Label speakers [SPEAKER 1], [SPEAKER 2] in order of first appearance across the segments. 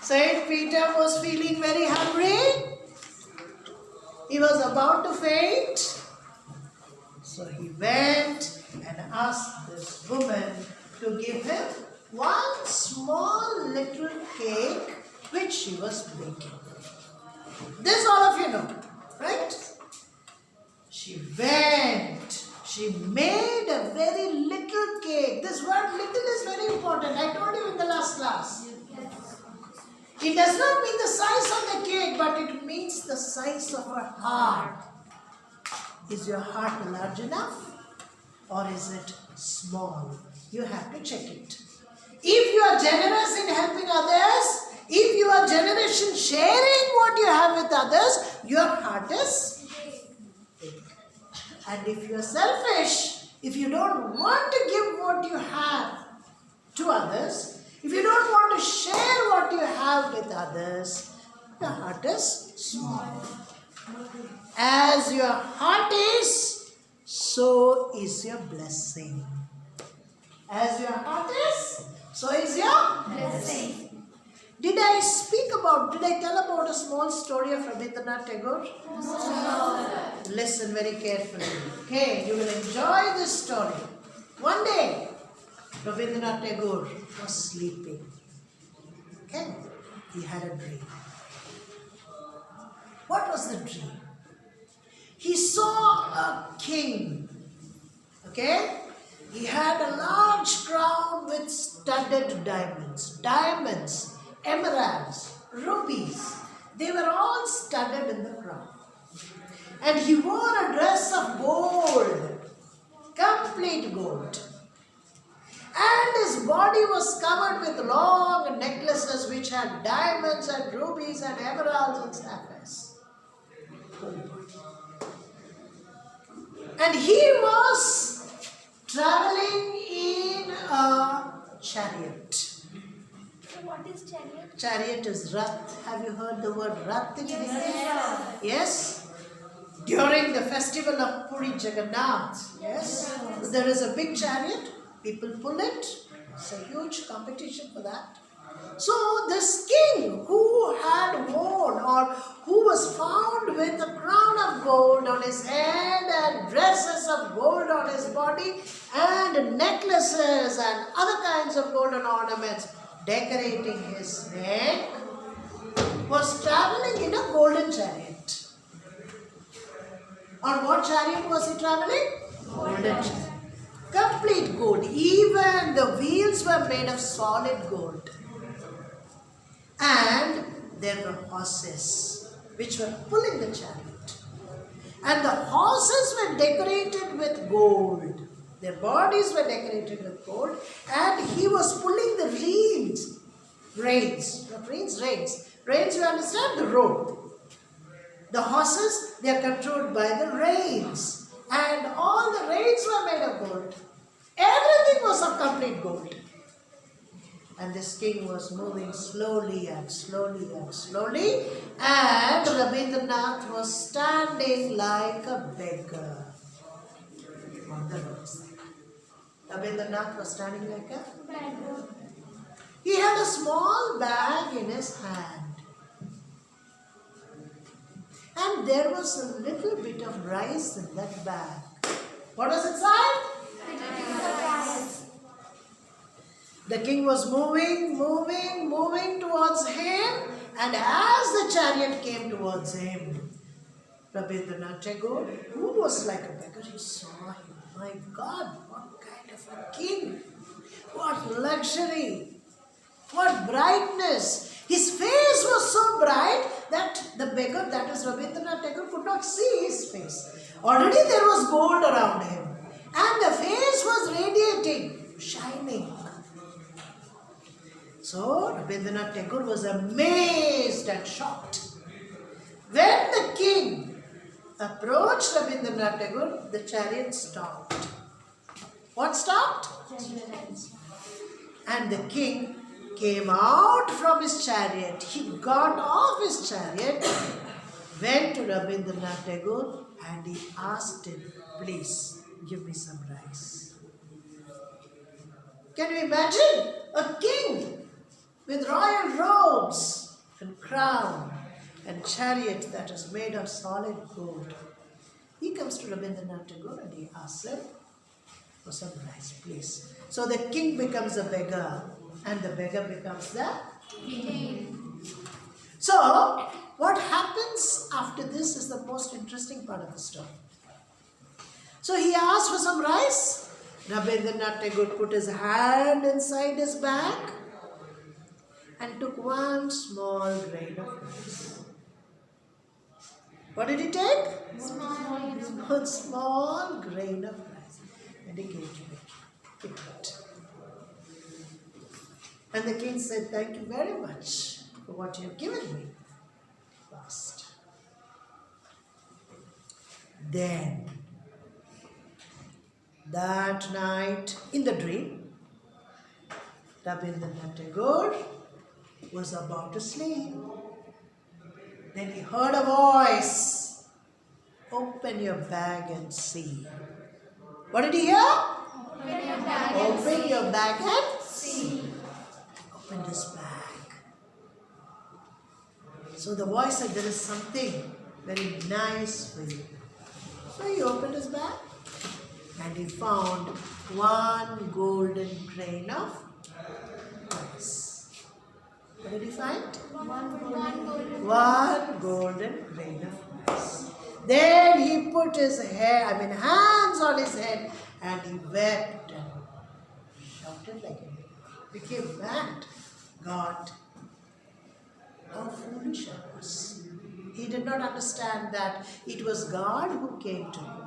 [SPEAKER 1] Saint Peter was feeling very hungry. He was about to faint. So he went and asked this woman to give him one small little cake which she was baking. This all of you know, right? She went. She made a very little cake. This word little is very important. I told you in the last class. It does not mean the size of the cake, but it means the size of her heart. Is your heart large enough or is it small? You have to check it. If you are generous in helping others, if you are generous in sharing what you have with others, your heart is big. And if you are selfish, if you don't want to give what you have to others, if you don't want to share what you have with others, your heart is small. As your heart is, so is your blessing. As your heart is, so is your blessing. Did I tell about a small story of Rabindranath Tagore? No. Listen very carefully. Okay, you will enjoy this story. One day, Rabindranath Tagore was sleeping. Okay, he had a dream. What was the dream? He saw a king. Okay, he had a large crown with studded diamonds. Diamonds, emeralds, rubies. They were all studded in the crown. And he wore a dress of gold, complete gold. And his body was covered with long necklaces which had diamonds and rubies and emeralds and sapphires. And he was traveling in a chariot.
[SPEAKER 2] What is chariot?
[SPEAKER 1] Chariot is Rath. Have you heard the word Rath in Hindi? Yes. During the festival of Puri Jagannath, yes, there is a big chariot. People pull it. It's a huge competition for that. So this king who had worn or who was found with a crown of gold on his head and dresses of gold on his body and necklaces and other kinds of golden ornaments decorating his neck was traveling in a golden chariot. On what chariot was he traveling? Golden chariot. Complete gold. Even the wheels were made of solid gold. And there were horses which were pulling the chariot. And the horses were decorated with gold. Their bodies were decorated with gold. And he was pulling the reins. Reins. Not reins, reins. Reins, you understand? The rope. The horses, they are controlled by the reins. And all the reins were made of gold. Everything was of complete gold. And this king was moving slowly and slowly and slowly. And Rabindranath was standing like a beggar on the roadside. Rabindranath was standing like a beggar. He had a small bag in his hand. And there was a little bit of rice in that bag. What was inside? The king was moving towards him, and as the chariot came towards him, Rabindranath Tagore, who was like a beggar, he saw him. My God, what kind of a king! What luxury! What brightness! His face was so bright that the beggar, that is Rabindranath Tagore, could not see his face. Already there was gold around him, and the face was radiating, shining. So Rabindranath Tagore was amazed and shocked. When the king approached Rabindranath Tagore, the chariot stopped. What stopped? And the king came out from his chariot. He got off his chariot, went to Rabindranath Tagore, and he asked him, please give me some rice. Can you imagine? A king with royal robes and crown and chariot that is made of solid gold. He comes to Rabindranath Tagore and he asks him for some rice, please. So the king becomes a beggar and the beggar becomes the king. So what happens after this is the most interesting part of the story. So he asked for some rice. Rabindranath Tagore put his hand inside his bag and took one small grain of rice. What did he take? One small grain of rice. And he gave to him. And the king said, thank you very much for what you have given me. Fast. Then, that night in the dream, Rabindranath Tagore was about to sleep. Then he heard a voice, open your bag and see. What did he hear? Open your bag and see. Opened his bag. So the voice said, there is something very nice for you. So he opened his bag and he found one golden grain of rice. What did he find? One golden grain of rice. Then he put his hands on his head and he wept and shouted like he became mad. God, how foolish I was. He did not understand that it was God who came to him.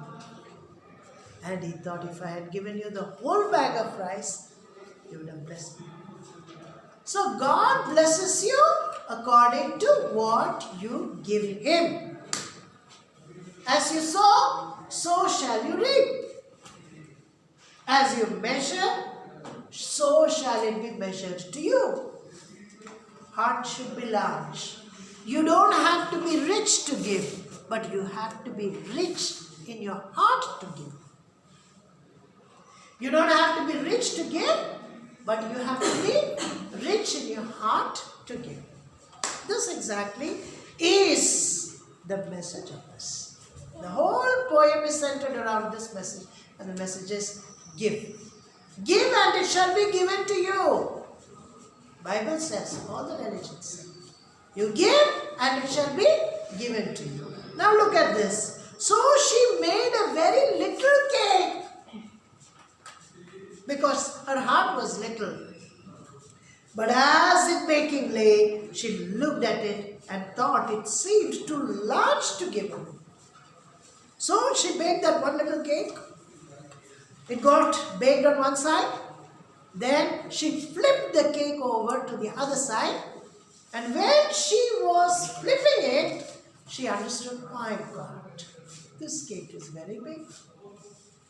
[SPEAKER 1] And he thought, if I had given you the whole bag of rice, you would have blessed me. So God blesses you according to what you give him. As you sow, so shall you reap. As you measure, so shall it be measured to you. Heart should be large. You don't have to be rich to give, but you have to be rich in your heart to give. You don't have to be rich to give, but you have to be rich in your heart to give. This exactly is the message of this. The whole poem is centered around this message, and the message is give. Give and it shall be given to you. Bible says, all the religions say. You give and it shall be given to you. Now look at this. So she made a very little cake because her heart was little. But as it baking lay, she looked at it and thought it seemed too large to give her. So she baked that one little cake. It got baked on one side. Then she flipped the cake over to the other side. And when she was flipping it, she understood, my God, this cake is very big.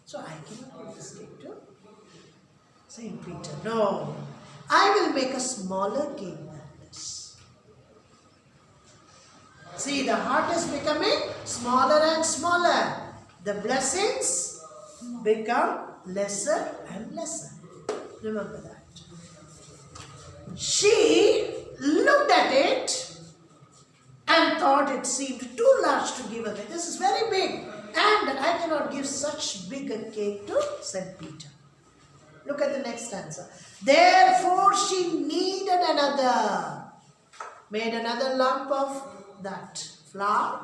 [SPEAKER 1] So I cannot give this cake to Saint Peter. No, I will make a smaller cake than this. See, the heart is becoming smaller and smaller. The blessings become lesser and lesser. Remember that. She looked at it and thought it seemed too large to give away. This is very big, and I cannot give such big a cake to Saint Peter. Look at the next stanza. Therefore she kneaded another, made another lump of that flour,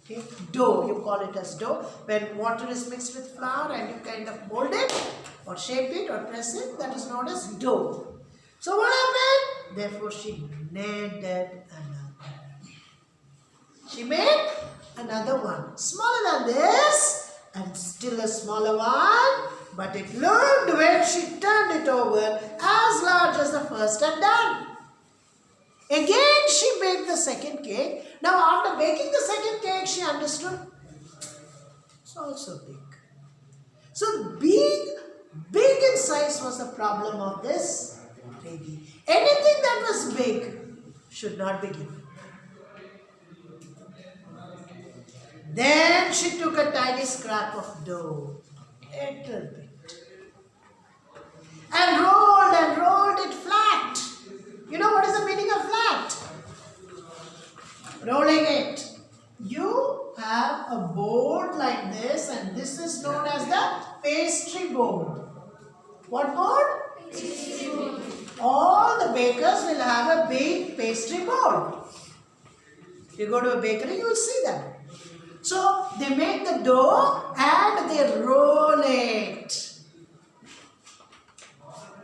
[SPEAKER 1] okay, dough, you call it as dough. When water is mixed with flour and you kind of mold it or shape it or press it, that is known as dough. So what happened? Therefore she kneaded another. She made another one, smaller than this and still a smaller one. But it looked, when she turned it over, as large as the first and done. Again she baked the second cake. Now after baking the second cake, she understood it's also big. So being big in size was the problem of this baby. Anything that was big should not be given. Then she took a tiny scrap of dough, little bit, and rolled it flat You know what is the meaning of flat? Rolling it. You have a board like this, and this is known as the pastry board. What board?
[SPEAKER 2] Pastry board.
[SPEAKER 1] All the bakers will have a big pastry board. You go to a bakery, you will see that. So they make the dough and they roll it.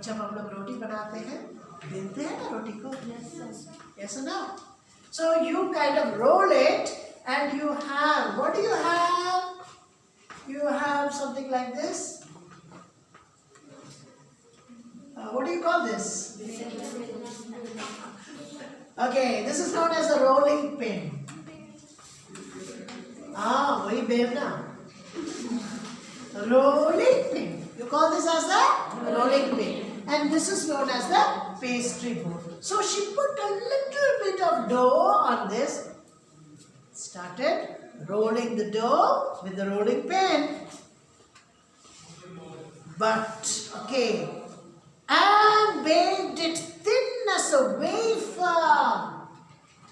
[SPEAKER 1] जब हम लोग रोटी बनाते हैं, बेलते हैं ना रोटी को? Yes or no? So you kind of roll it and you have, what do you have? You have something like this. What do you call this? Okay, this is known as a rolling pin. वही बेलना. Rolling pin. You call this as the rolling pin. And this is known as the pastry board. So she put a little bit of dough on this. Started rolling the dough with the rolling pin. But, okay. And baked it thin as a wafer.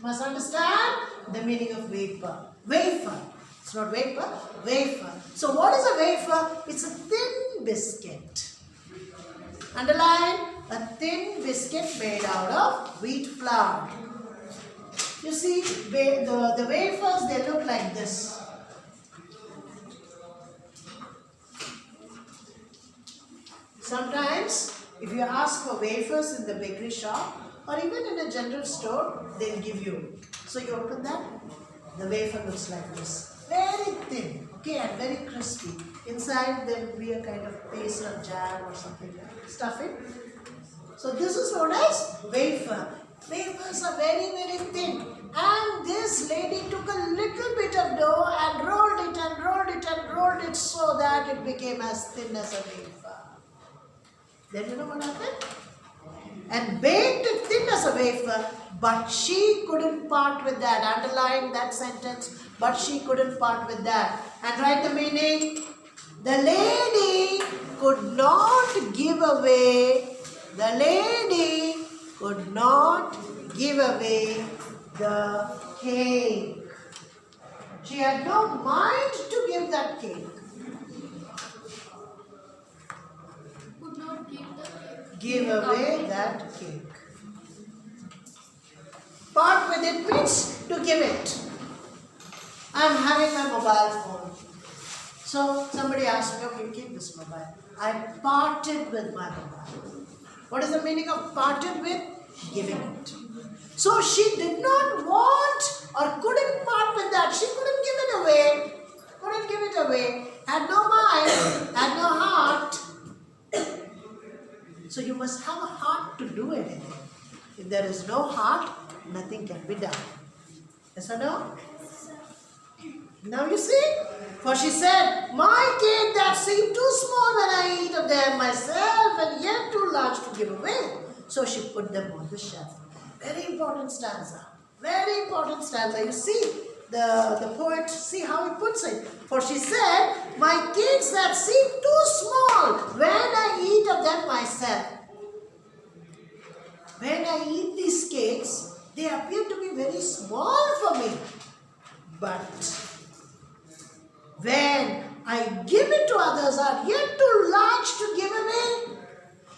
[SPEAKER 1] Must understand the meaning of vapor. Wafer. It's not vapor, wafer. So what is a wafer? It's a thin biscuit. Underline, a thin biscuit made out of wheat flour. You see, the wafers, they look like this. Sometimes, if you ask for wafers in the bakery shop or even in a general store, they'll give you. So you open that, the wafer looks like this. Very thin, okay, and very crispy. Inside there will be a kind of paste or jam or something like that. Stuff it. So this is known as wafer. Wafers are very, very thin. And this lady took a little bit of dough and rolled it and rolled it and rolled it so that it became as thin as a wafer. Then you know what happened? And baked it thin as a wafer, but she couldn't part with that. Underline that sentence, but she couldn't part with that. And write the meaning. The lady could not give away, the lady could not give away the cake. She had no mind to give that cake.
[SPEAKER 2] Could not give the cake.
[SPEAKER 1] Give away that cake. Part with it means to give it. I am having my mobile phone. So somebody asked me, okay, keep this mobile. I parted with my mobile. What is the meaning of parted with? Giving it. So she did not want or couldn't part with that. She couldn't give it away. Couldn't give it away. Had no mind, had no heart. So you must have a heart to do anything. If there is no heart, nothing can be done. Yes or no? Now you see? For she said, my cake that seemed too small when I eat of them myself and yet too large to give away. So she put them on the shelf. Very important stanza. Very important stanza. You see, the poet, see how he puts it. For she said, my cakes that seem too small when I eat of them myself. When I eat these cakes, they appear to be very small for me. But when I give it to others, are yet too large to give away.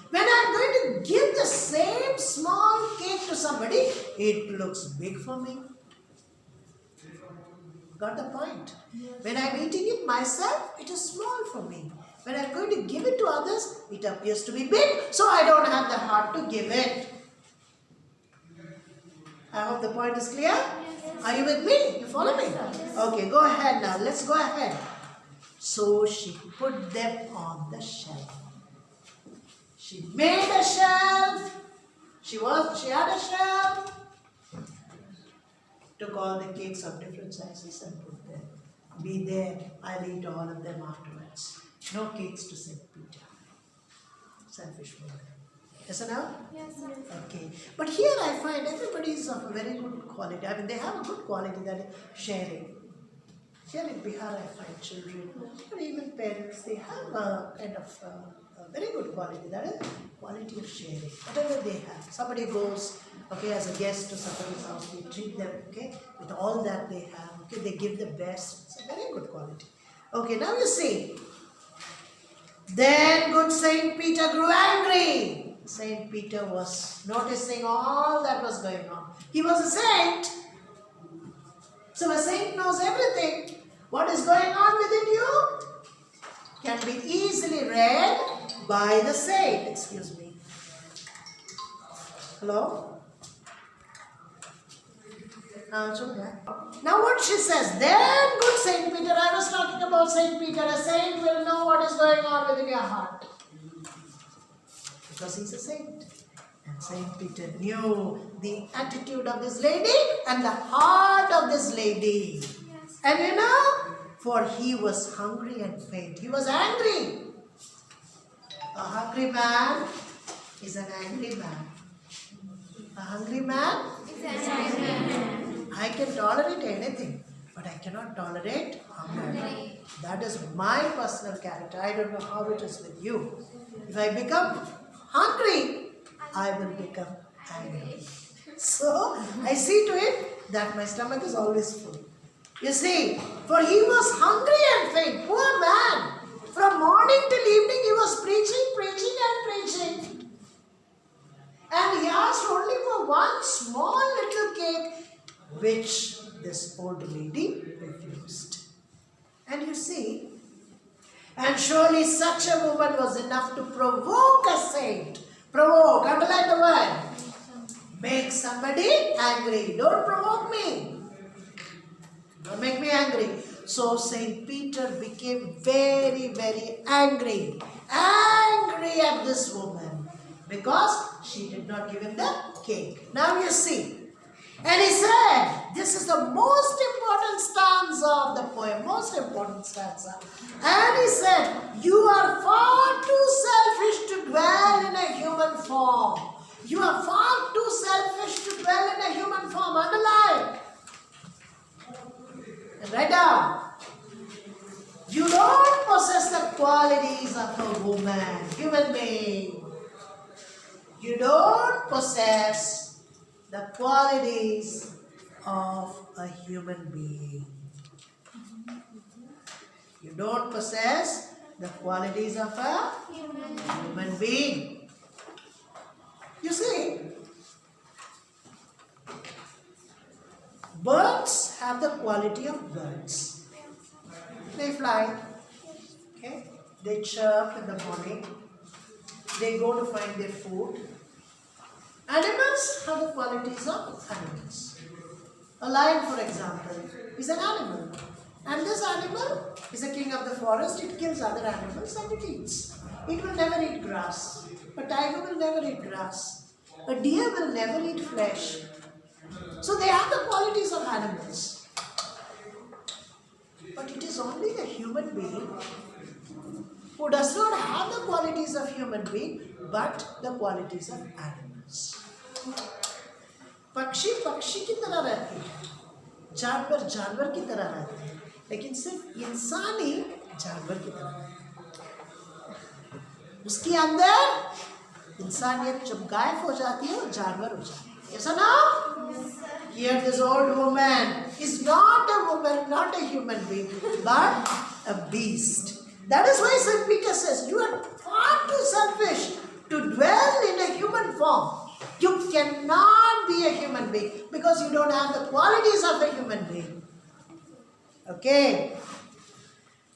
[SPEAKER 1] When I'm going to give the same small cake to somebody, it looks big for me. Got the point? When I'm eating it myself, it is small for me. When I'm going to give it to others, it appears to be big, so I don't have the heart to give it. I hope the point is clear.
[SPEAKER 2] Yes.
[SPEAKER 1] Are you with me? You follow me?
[SPEAKER 2] Yes.
[SPEAKER 1] Okay, go ahead now. Let's go ahead. So she put them on the shelf. She made a shelf. She had a shelf. Took all the cakes of different sizes and put them. Be there. I'll eat all of them afterwards. No cakes to St. Peter. Selfish woman. Yes or no?
[SPEAKER 2] Yes, sir.
[SPEAKER 1] Okay. But here I find everybody is of a very good quality. I mean, they have a good quality, that is sharing. Here in Bihar, I find children, or even parents, they have a kind of Very good quality. That is quality of sharing. Whatever they have. Somebody goes, okay, as a guest to somebody's house, we treat them, okay, with all that they have. Okay, they give the best. It's a very good quality. Okay, now you see. Then good Saint Peter grew angry. Saint Peter was noticing all that was going on. He was a saint. So a saint knows everything. What is going on within you can be easily read by the saint. Excuse me. Hello? Now what she says, then good Saint Peter, I was talking about Saint Peter, a saint will know what is going on within your heart. Because he's a saint. And Saint Peter knew the attitude of this lady and the heart of this lady.
[SPEAKER 2] Yes.
[SPEAKER 1] And you know, for he was hungry and faint. He was angry. A hungry man is an angry man. A hungry man, I can tolerate anything, but I cannot tolerate hunger. That is my personal character. I don't know how it is with you. If I become hungry, I will become angry. So, I see to it that my stomach is always full. You see, for he was hungry and faint. Poor man. From morning till evening he was preaching. And he asked only for one small little cake, which this old lady refused. And you see, and surely such a woman was enough to provoke a saint. Provoke, underline the word. Make somebody angry. Don't provoke me. Don't make me angry. So Saint Peter became very, very angry. Angry at this woman. Because she did not give him the cake. Now you see. And he said, this is the most important stanza of the poem. Most important stanza. And he said, you are far too selfish to dwell in a human form. You are far too selfish to dwell in a human form. Underline. And write down. You don't possess the qualities of a woman, human being. You don't possess the qualities of a human being. You don't possess the qualities of a human being. You see, birds have the quality of birds. They fly, okay? They chirp in the morning. They go to find their food. Animals have the qualities of animals. A lion, for example, is an animal. And this animal is a king of the forest. It kills other animals and it eats. It will never eat grass. A tiger will never eat grass. A deer will never eat flesh. So they have the qualities of animals. But it is only the human being who does not have the qualities of human being, but the qualities of animals. पक्षी पक्षी की तरह रहती है, जानवर जानवर की तरह रहते हैं, लेकिन सिर्फ इंसान ही जानवर की तरह रहता है। उसके अंदर इंसानियत जब गायब हो जाती है, वो जानवर हो जाती है। Yes or no? Here this old woman is not a woman, not a human being, but a beast. That is why St. Peter says, you are far too selfish to dwell in a human form. You cannot be a human being because you don't have the qualities of a human being. Okay?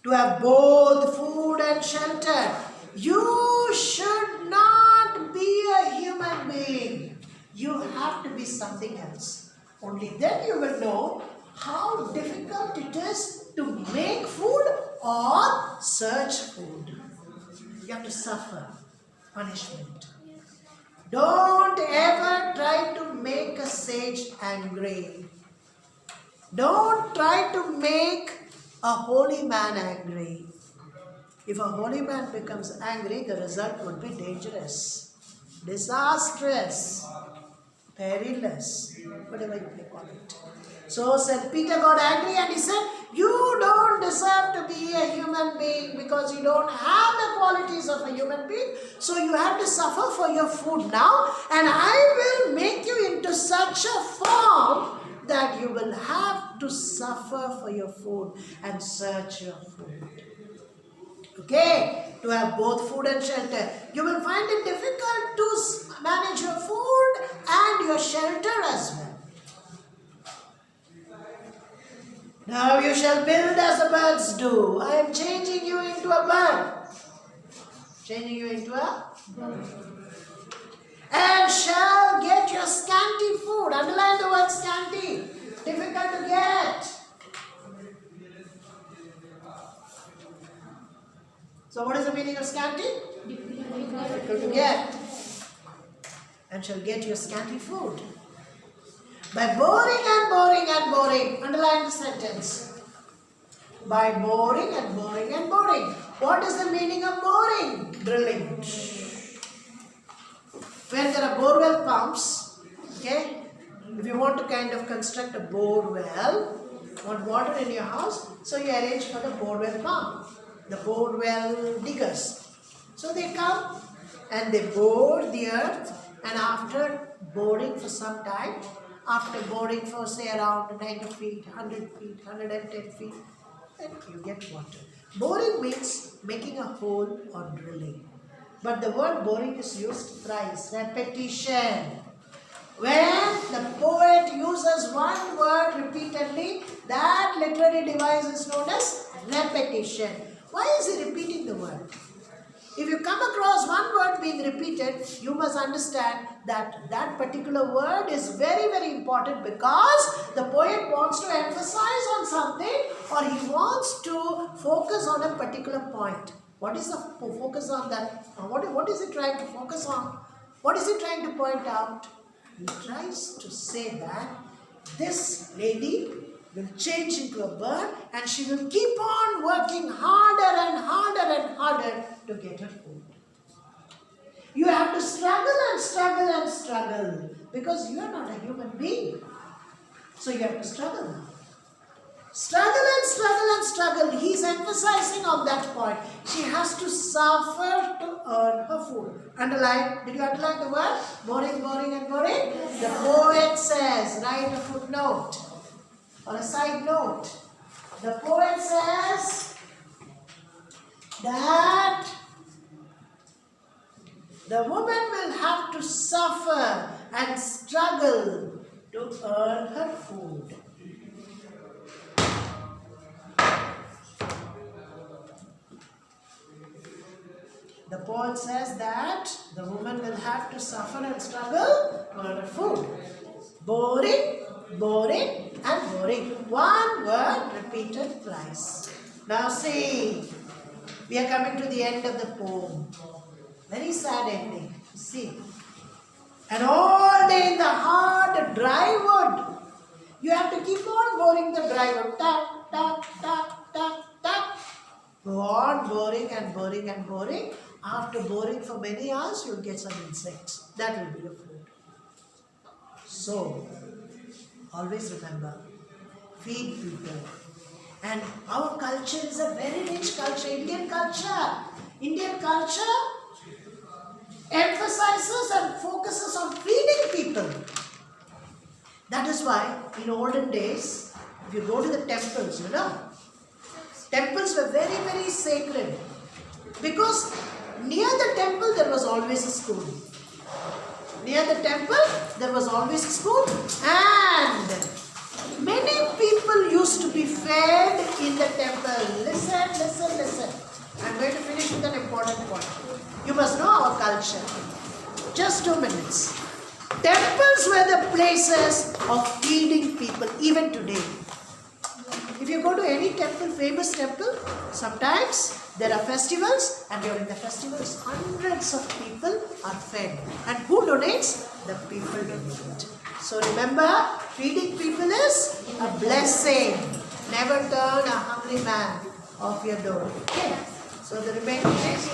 [SPEAKER 1] To have both food and shelter. You should not be a human being. You have to be something else. Only then you will know how difficult it is to make food or search food. You have to suffer punishment. Don't ever try to make a sage angry. Don't try to make a holy man angry. If a holy man becomes angry, the result would be dangerous, disastrous. perilous, whatever you may call it. So St. Peter got angry and he said, you don't deserve to be a human being because you don't have the qualities of a human being. So you have to suffer for your food now, and I will make you into such a form that you will have to suffer for your food and search your food. Okay, to have both food and shelter. You will find it difficult to manage your food and your shelter as well. Now you shall build as the birds do. I am changing you into a bird. Changing you into a bird. And shall get your scanty food. Underline the word scanty. Difficult to get. So what is the meaning of scanty? Difficult to get. And shall get your scanty food. By boring and boring and boring. Underline the sentence. By boring and boring and boring. What is the meaning of boring? Drilling. When there are borewell pumps, okay, if you want to kind of construct a borewell, want water in your house, so you arrange for the borewell pump, the borewell diggers. So they come and they bore the earth, and after boring for some time, after boring for say around 90 feet, 100 feet, 110 feet, then you get water. Boring means making a hole or drilling. But the word boring is used thrice, repetition. When the poet uses one word repeatedly, that literary device is known as repetition. Why is he repeating the word? If you come across one word being repeated, you must understand that that particular word is very, very important because the poet wants to emphasize on something, or he wants to focus on a particular point. What is the focus on that? What is he trying to focus on? What is he trying to point out? He tries to say that this lady will change into a bird and she will keep on working harder and harder and harder to get her food. You have to struggle and struggle and struggle because you are not a human being. So you have to struggle now. Struggle and struggle and struggle. He's emphasizing on that point. She has to suffer to earn her food. Underline. Did you underline the word? Boring, boring and boring? Yes. The poet says, write a footnote or a side note. The poet says that the woman will have to suffer and struggle to earn her food. The poet says that the woman will have to suffer and struggle to earn her food. Boring, boring and boring. One word repeated twice. Now see, we are coming to the end of the poem. Very sad ending. See. And all day in the hard dry wood, you have to keep on boring the dry wood. Tap, tap, tap, tap, tap. Go on boring and boring and boring. After boring for many hours, you'll get some insects. That will be your food. So, always remember, feed people. And our culture is a very rich culture, Indian culture. Indian culture emphasizes and focuses on feeding people. That is why in olden days, if you go to the temples, temples were very, very sacred. Because near the temple there was always a school. Near the temple there was always a school, and many people used to be fed in the temple. Listen, listen, listen. I'm going to finish with an important point. You must know our culture. Just 2 minutes. Temples were the places of feeding people even today. If you go to any temple, famous temple, sometimes there are festivals, and during the festivals, hundreds of people are fed. And who donates? The people donate. So remember, feeding people is a blessing. Never turn a hungry man off your door. Okay? So the remaining days